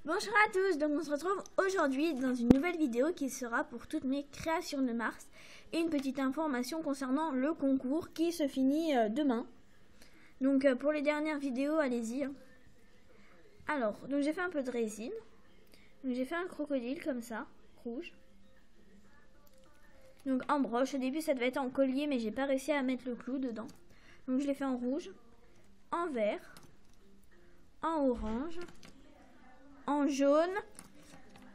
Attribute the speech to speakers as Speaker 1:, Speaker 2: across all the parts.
Speaker 1: Bonjour à tous, donc on se retrouve aujourd'hui dans une nouvelle vidéo qui sera pour toutes mes créations de Mars et une petite information concernant le concours qui se finit demain. Donc pour les dernières vidéos, allez-y. Alors, donc j'ai fait un peu de résine. Donc j'ai fait un crocodile comme ça, rouge. Donc en broche, au début ça devait être en collier mais j'ai pas réussi à mettre le clou dedans. Donc je l'ai fait en rouge, en vert, en orange, en jaune.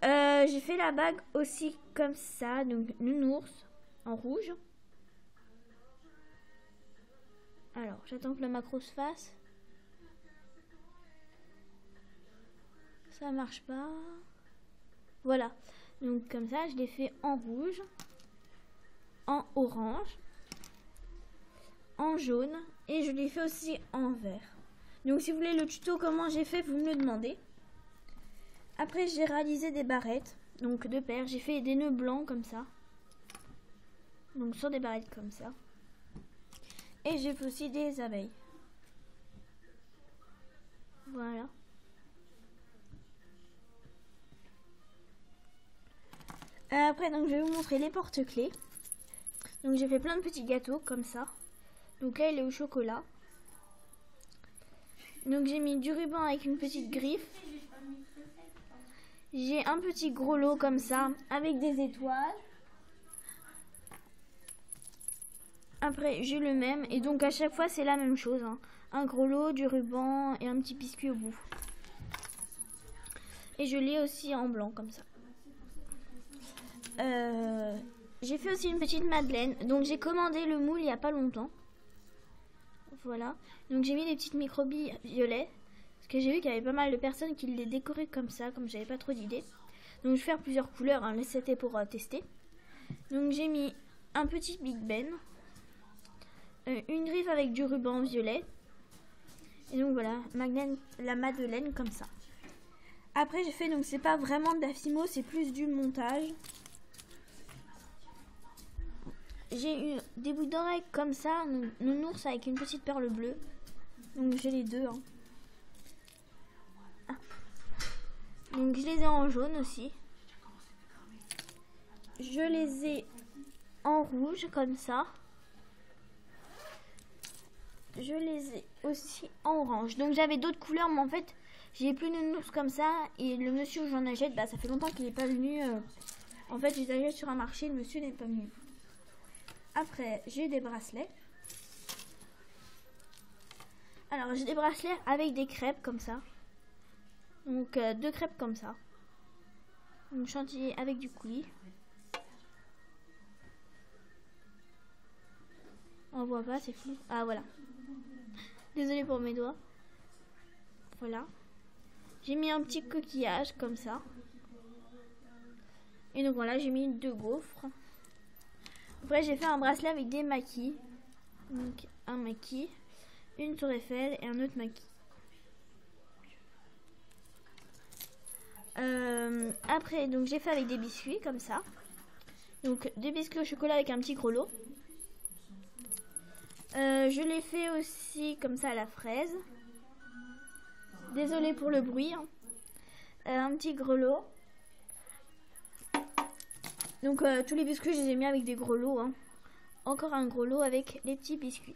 Speaker 1: J'ai fait la bague aussi comme ça, donc nounours en rouge. Alors j'attends que le macro se fasse. Ça marche pas. Voilà, donc comme ça je l'ai fait en rouge, en orange, en jaune et je l'ai fait aussi en vert. Donc si vous voulez le tuto comment j'ai fait, vous me le demandez. Après j'ai réalisé des barrettes, donc deux paires. J'ai fait des nœuds blancs comme ça, donc sur des barrettes comme ça. Et j'ai fait aussi des abeilles. Voilà. Après donc je vais vous montrer les porte-clés. Donc j'ai fait plein de petits gâteaux comme ça. Donc là il est au chocolat. Donc j'ai mis du ruban avec une petite griffe. J'ai un petit gros lot comme ça avec des étoiles. Après j'ai le même et donc à chaque fois c'est la même chose, hein. Un gros lot, du ruban et un petit biscuit au bout. Et je l'ai aussi en blanc comme ça. J'ai fait aussi une petite madeleine. Donc j'ai commandé le moule il n'y a pas longtemps. Voilà. Donc j'ai mis des petites microbilles violets. Parce que j'ai vu qu'il y avait pas mal de personnes qui les décoraient comme ça. Comme j'avais pas trop d'idées. Donc je vais faire plusieurs couleurs. Hein. Là c'était pour tester. Donc j'ai mis un petit Big Ben. Une griffe avec du ruban violet. Et donc voilà. La madeleine comme ça. Après j'ai fait, donc c'est pas vraiment de la fimo. C'est plus du montage. J'ai eu des boucles d'oreilles comme ça, nounours avec une petite perle bleue. Donc j'ai les deux. Hein. Ah. Donc je les ai en jaune aussi. Je les ai en rouge comme ça. Je les ai aussi en orange. Donc j'avais d'autres couleurs, mais en fait j'ai plus de nounours comme ça. Et le monsieur où j'en achète, ça fait longtemps qu'il n'est pas venu. En fait, je les achète sur un marché, le monsieur n'est pas venu. Après, j'ai des bracelets. Alors, j'ai des bracelets avec des crêpes comme ça. Donc, deux crêpes comme ça. Donc, chantilly avec du coulis. On voit pas, c'est flou. Ah, voilà. Désolée pour mes doigts. Voilà. J'ai mis un petit coquillage comme ça. Et donc, voilà, j'ai mis deux gaufres. Après j'ai fait un bracelet avec des maquis. Donc un maquis, une tour Eiffel et un autre maquis. Après donc j'ai fait avec des biscuits comme ça. Donc des biscuits au chocolat avec un petit gros lot. Je l'ai fait aussi comme ça à la fraise. Désolée pour le bruit. Hein. Un petit grelot. Donc tous les biscuits je les ai mis avec des gros lots. Hein. Encore un gros lot avec les petits biscuits.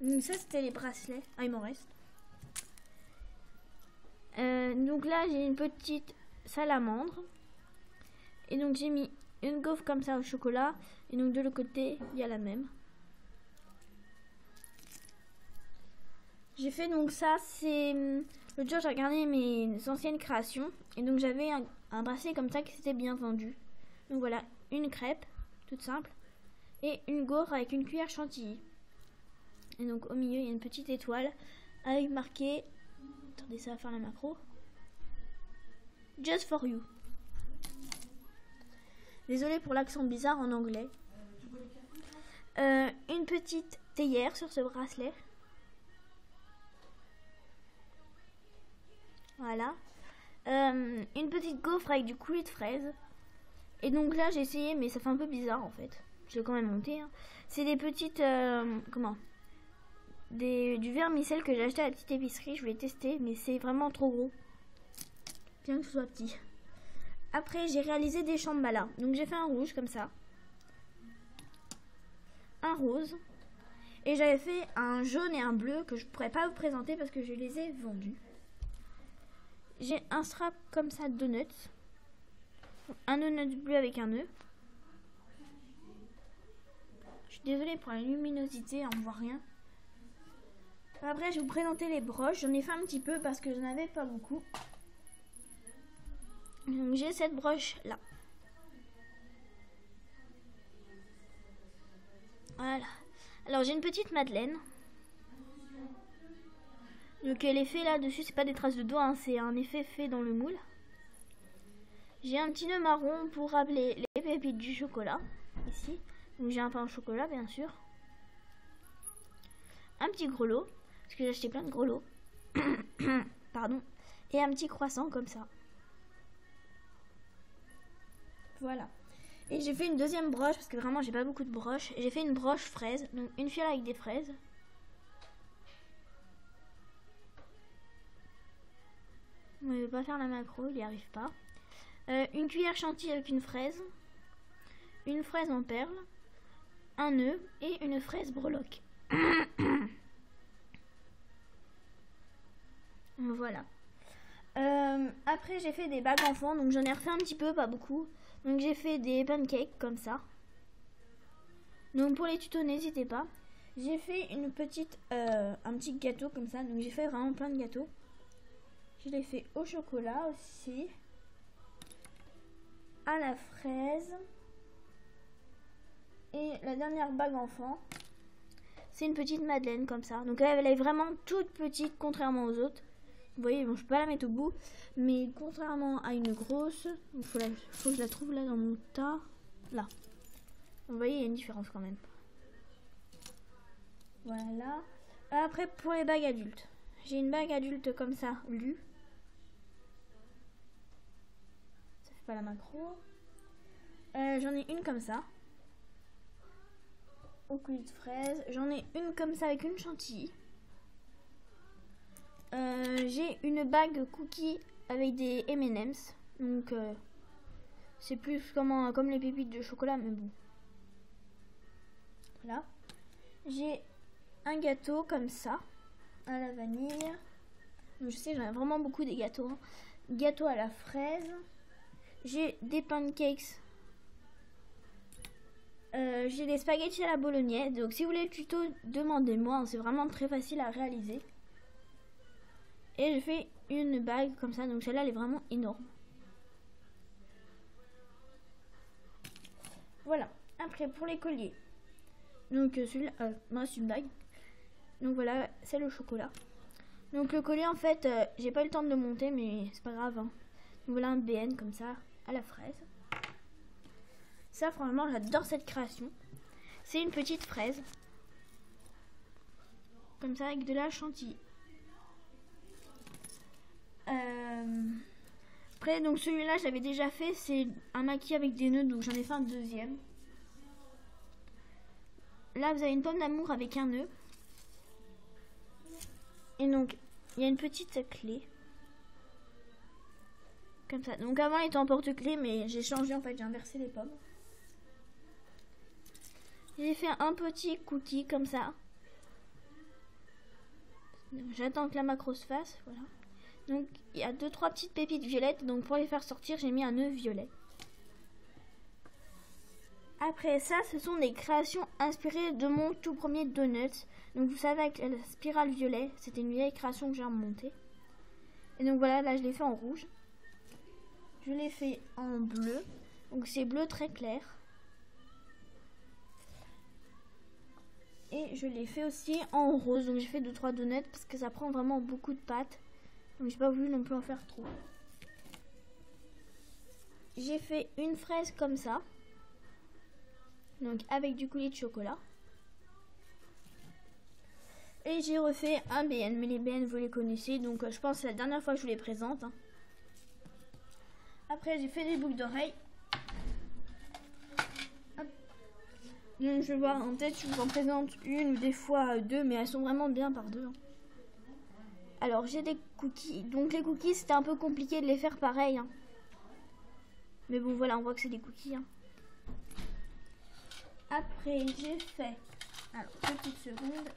Speaker 1: Donc ça c'était les bracelets. Ah il m'en reste. Donc là j'ai une petite salamandre. Et donc j'ai mis une gaufre comme ça au chocolat. Et donc de l'autre côté il y a la même. J'ai fait donc ça, c'est... L'autre jour j'ai regardé mes anciennes créations. Et donc j'avais un bracelet comme ça qui s'était bien vendu. Donc voilà, une crêpe, toute simple, et une gaufre avec une cuillère chantilly. Et donc au milieu, il y a une petite étoile avec marqué, attendez, ça va faire la macro, Just for you. Désolée pour l'accent bizarre en anglais. Une petite théière sur ce bracelet. Voilà. Une petite gaufre avec du coulis de fraise. Et donc là j'ai essayé mais ça fait un peu bizarre en fait. Je l'ai quand même monté. Hein. C'est des petites... du vermicelle que j'ai acheté à la petite épicerie. Je voulais tester mais c'est vraiment trop gros. bien que ce soit petit. Après, j'ai réalisé des chambalas. Donc, j'ai fait un rouge comme ça. Un rose. Et j'avais fait un jaune et un bleu que je ne pourrais pas vous présenter parce que je les ai vendus. J'ai un strap comme ça de donuts. Un donut bleu avec un nœud. Je suis désolée pour la luminosité, on ne voit rien. Après, je vais vous présenter les broches. J'en ai fait un petit peu parce que je n'en avais pas beaucoup. Donc, j'ai cette broche là. Voilà. Alors, j'ai une petite madeleine. Donc, l'effet là-dessus, c'est pas des traces de doigts, hein, c'est un effet fait dans le moule. J'ai un petit nœud marron pour rappeler les pépites du chocolat. Ici. Donc, j'ai un pain au chocolat, bien sûr. Un petit grelot. Parce que j'ai acheté plein de grelots. Pardon. Et un petit croissant comme ça. Voilà. Et j'ai fait une deuxième broche parce que vraiment j'ai pas beaucoup de broches. J'ai fait une broche fraise, donc une fiole avec des fraises. Bon, il veut pas faire la macro, il n'y arrive pas. Une cuillère chantilly avec une fraise en perles, un nœud et une fraise breloque. Voilà. Après j'ai fait des bagues enfants, donc j'en ai refait un petit peu, pas beaucoup. Donc j'ai fait des pancakes comme ça. Donc pour les tutos n'hésitez pas. J'ai fait un petit gâteau comme ça, donc j'ai fait vraiment plein de gâteaux. Je l'ai fait au chocolat aussi, à la fraise. Et la dernière bague enfant, c'est une petite madeleine comme ça. Donc elle est vraiment toute petite contrairement aux autres. Vous voyez, bon, je peux pas la mettre au bout, mais contrairement à une grosse, il faut que je la trouve là dans mon tas. Là. Vous voyez, il y a une différence quand même. Voilà. Après, pour les bagues adultes. J'ai une bague adulte comme ça, lue. Ça fait pas la macro. J'en ai une comme ça. Au coulis de fraise. J'en ai une comme ça avec une chantilly. J'ai une bague cookie avec des M&M's. Donc, c'est plus comme les pépites de chocolat, mais bon. Voilà. J'ai un gâteau comme ça, à la vanille. Donc, je sais, j'en ai vraiment beaucoup des gâteaux. Hein. Gâteau à la fraise. J'ai des pancakes. J'ai des spaghettis à la bolognaise. Donc, si vous voulez le tuto, demandez-moi. Hein, c'est vraiment très facile à réaliser. Et j'ai fait une bague comme ça. Donc, celle-là, elle est vraiment énorme. Voilà. Après, pour les colliers. Donc, celui-là, moi, c'est une bague. Donc, voilà, c'est le chocolat. Donc, le collier, en fait, j'ai pas eu le temps de le monter, mais c'est pas grave. Hein. Donc, voilà un BN comme ça, à la fraise. Ça, franchement, j'adore cette création. C'est une petite fraise. Comme ça, avec de la chantilly. Après, donc celui-là, je l'avais déjà fait. C'est un maquis avec des nœuds, donc j'en ai fait un deuxième. Là, vous avez une pomme d'amour avec un nœud. Et donc, il y a une petite clé. Comme ça. Donc, avant, il était en porte-clés, mais j'ai changé, en fait. J'ai inversé les pommes. J'ai fait un petit cookie, comme ça. J'attends que la macro se fasse. Voilà. Donc, il y a 2-3 petites pépites violettes. Donc, pour les faire sortir, j'ai mis un nœud violet. Après ça, ce sont des créations inspirées de mon tout premier donut. Donc vous savez, avec la spirale violet, c'était une vieille création que j'ai remontée. Et donc voilà, là je l'ai fait en rouge. Je l'ai fait en bleu. Donc c'est bleu très clair. Et je l'ai fait aussi en rose. Donc j'ai fait 2-3 donuts parce que ça prend vraiment beaucoup de pâte. Donc j'ai pas voulu non plus en faire trop. J'ai fait une fraise comme ça. Donc avec du coulis de chocolat. Et j'ai refait un BN, mais les BN vous les connaissez, donc je pense que c'est la dernière fois que je vous les présente. Hein. Après j'ai fait des boucles d'oreilles. Donc je vais voir, en tête je vous en présente une ou des fois deux, mais elles sont vraiment bien par deux. Hein. Alors j'ai des cookies. Donc les cookies c'était un peu compliqué de les faire pareil. Hein. Mais bon voilà, on voit que c'est des cookies. Hein. Après j'ai fait, alors petite seconde,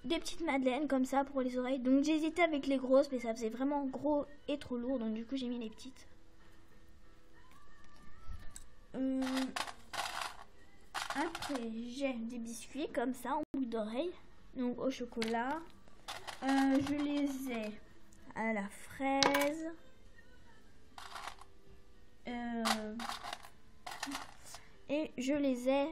Speaker 1: des petites madeleines comme ça pour les oreilles. Donc j'hésitais avec les grosses mais ça faisait vraiment gros et trop lourd. Donc du coup j'ai mis les petites. Après j'ai des biscuits comme ça en boucle d'oreille. Donc au chocolat. Je les ai à la fraise. Et je les ai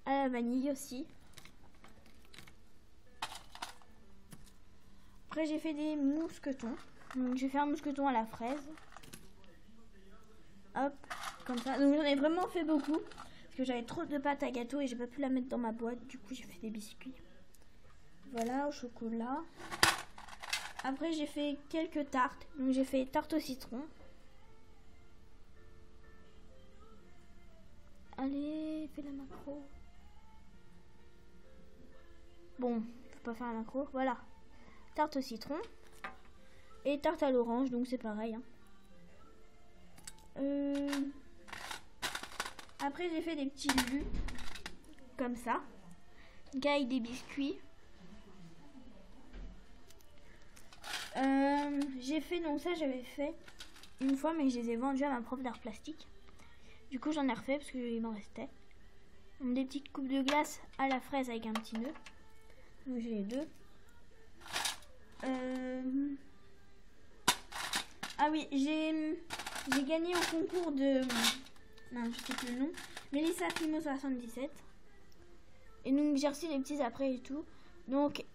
Speaker 1: à la vanille aussi. Après j'ai fait des mousquetons. Donc j'ai fait un mousqueton à la fraise. Hop, comme ça. Donc j'en ai vraiment fait beaucoup. Parce que j'avais trop de pâte à gâteau et j'ai pas pu la mettre dans ma boîte. Du coup j'ai fait des biscuits. Voilà, au chocolat. Après j'ai fait quelques tartes. Donc j'ai fait tarte au citron. Allez, fais la macro. Bon, faut pas faire la macro. Voilà. Tarte au citron. Et tarte à l'orange, donc c'est pareil. Hein. Après, j'ai fait des petits lus. Comme ça. Donc avec des biscuits. J'ai fait, donc ça j'avais fait une fois, mais je les ai vendus à ma prof d'art plastique. Du coup, j'en ai refait parce qu'il m'en restait. Donc, des petites coupes de glace à la fraise avec un petit nœud. Donc, j'ai les deux. Ah oui, j'ai gagné au concours de... Non, je sais plus le nom. Mélissa Fimo 77. Et donc, j'ai reçu les petits après et tout. Donc,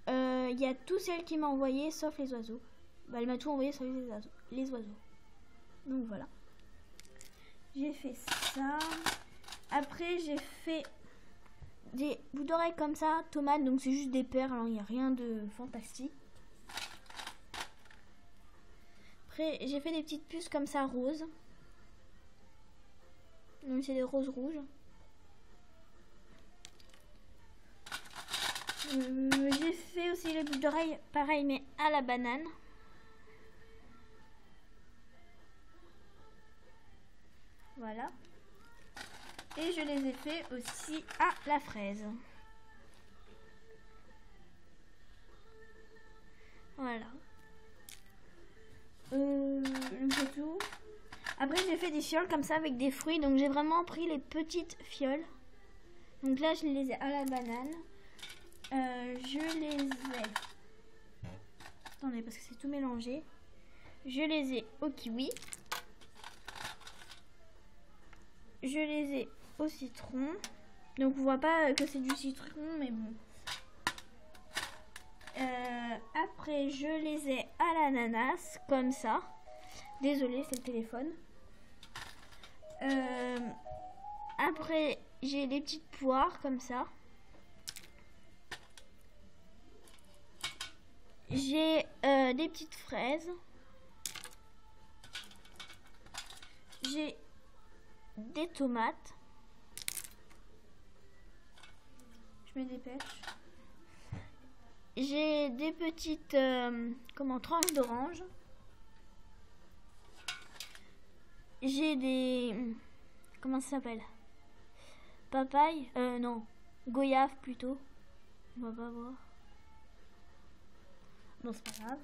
Speaker 1: il y a tout celle qui m'a envoyé, sauf les oiseaux. Bah, elle m'a tout envoyé, sauf les oiseaux. Donc, voilà. J'ai fait ça. Après, j'ai fait des bouts d'oreilles comme ça, tomates. Donc, c'est juste des perles. Il n'y a rien de fantastique. Après, j'ai fait des petites puces comme ça, roses. Donc, c'est des roses rouges. J'ai fait aussi les boucles d'oreilles, pareil, mais à la banane. Voilà. Et je les ai fait aussi à la fraise. Voilà. C'est tout. Après, j'ai fait des fioles comme ça avec des fruits. Donc, j'ai vraiment pris les petites fioles. Donc là, je les ai à la banane. Je les ai... Attendez, parce que c'est tout mélangé. Je les ai au kiwi. Je les ai au citron. Donc on voit pas que c'est du citron, mais bon. Après, je les ai à l'ananas, comme ça. Désolée, c'est le téléphone. Après, j'ai des petites poires, comme ça. J'ai des petites fraises. J'ai des tomates. Je me dépêche. J'ai des petites tranches d'orange. J'ai des... Comment ça s'appelle? Papaye? Non. Goyave plutôt. On va pas voir. Non, c'est pas grave.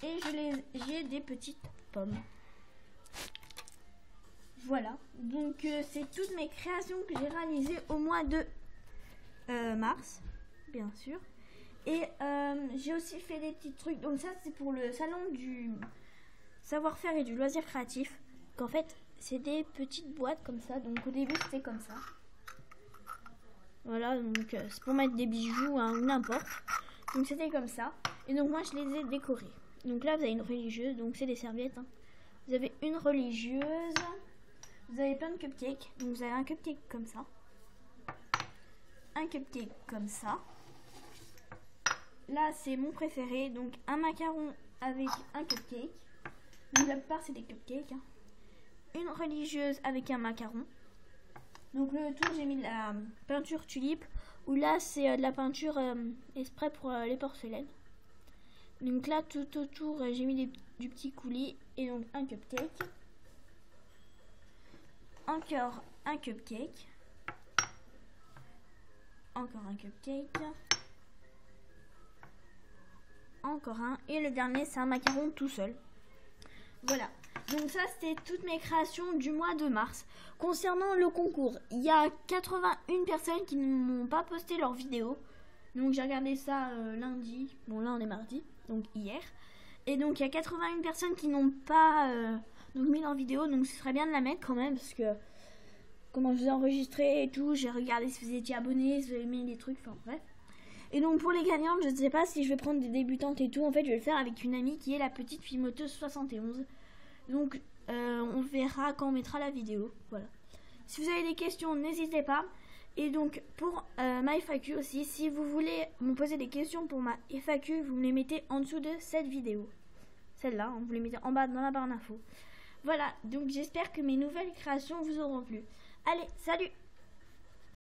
Speaker 1: Et j'ai des petites pommes. Voilà. Donc, c'est toutes mes créations que j'ai réalisées au mois de mars, bien sûr. Et j'ai aussi fait des petits trucs. Donc ça, c'est pour le salon du savoir-faire et du loisir créatif. Qu'en fait, c'est des petites boîtes comme ça. Donc au début, c'était comme ça. Voilà, donc c'est pour mettre des bijoux hein, ou n'importe. Donc c'était comme ça. Et donc moi, je les ai décorés. Donc là, vous avez une religieuse. Donc c'est des serviettes. Hein. Vous avez une religieuse. Vous avez plein de cupcakes. Donc vous avez un cupcake comme ça. Un cupcake comme ça. Là, c'est mon préféré. Donc un macaron avec un cupcake. Donc la plupart, c'est des cupcakes. Hein. Une religieuse avec un macaron. Donc le tout, j'ai mis de la peinture tulipe Ou là c'est de la peinture exprès pour les porcelaines. Donc là tout autour j'ai mis du petit coulis et donc un cupcake. Encore un cupcake. Encore un cupcake. Encore un. Et le dernier c'est un macaron tout seul. Voilà. Donc ça c'était toutes mes créations du mois de mars. Concernant le concours, il y a 81 personnes qui ne m'ont pas posté leur vidéo. Donc j'ai regardé ça lundi. Bon là on est mardi, donc hier. Et donc il y a 81 personnes qui n'ont pas donc mis leur vidéo. Donc ce serait bien de la mettre quand même parce que comment je vous ai enregistré et tout. J'ai regardé si vous étiez abonnés, si vous avez mis des trucs, enfin bref. Et donc pour les gagnantes, je ne sais pas si je vais prendre des débutantes et tout. En fait je vais le faire avec une amie qui est la petite fille moteuse 71. Donc on verra quand on mettra la vidéo. Voilà. Si vous avez des questions, n'hésitez pas. Et donc pour ma FAQ aussi, si vous voulez me poser des questions pour ma FAQ, vous me les mettez en dessous de cette vidéo. Celle-là, hein, vous les mettez en bas dans la barre d'infos. Voilà, donc j'espère que mes nouvelles créations vous auront plu. Allez, salut!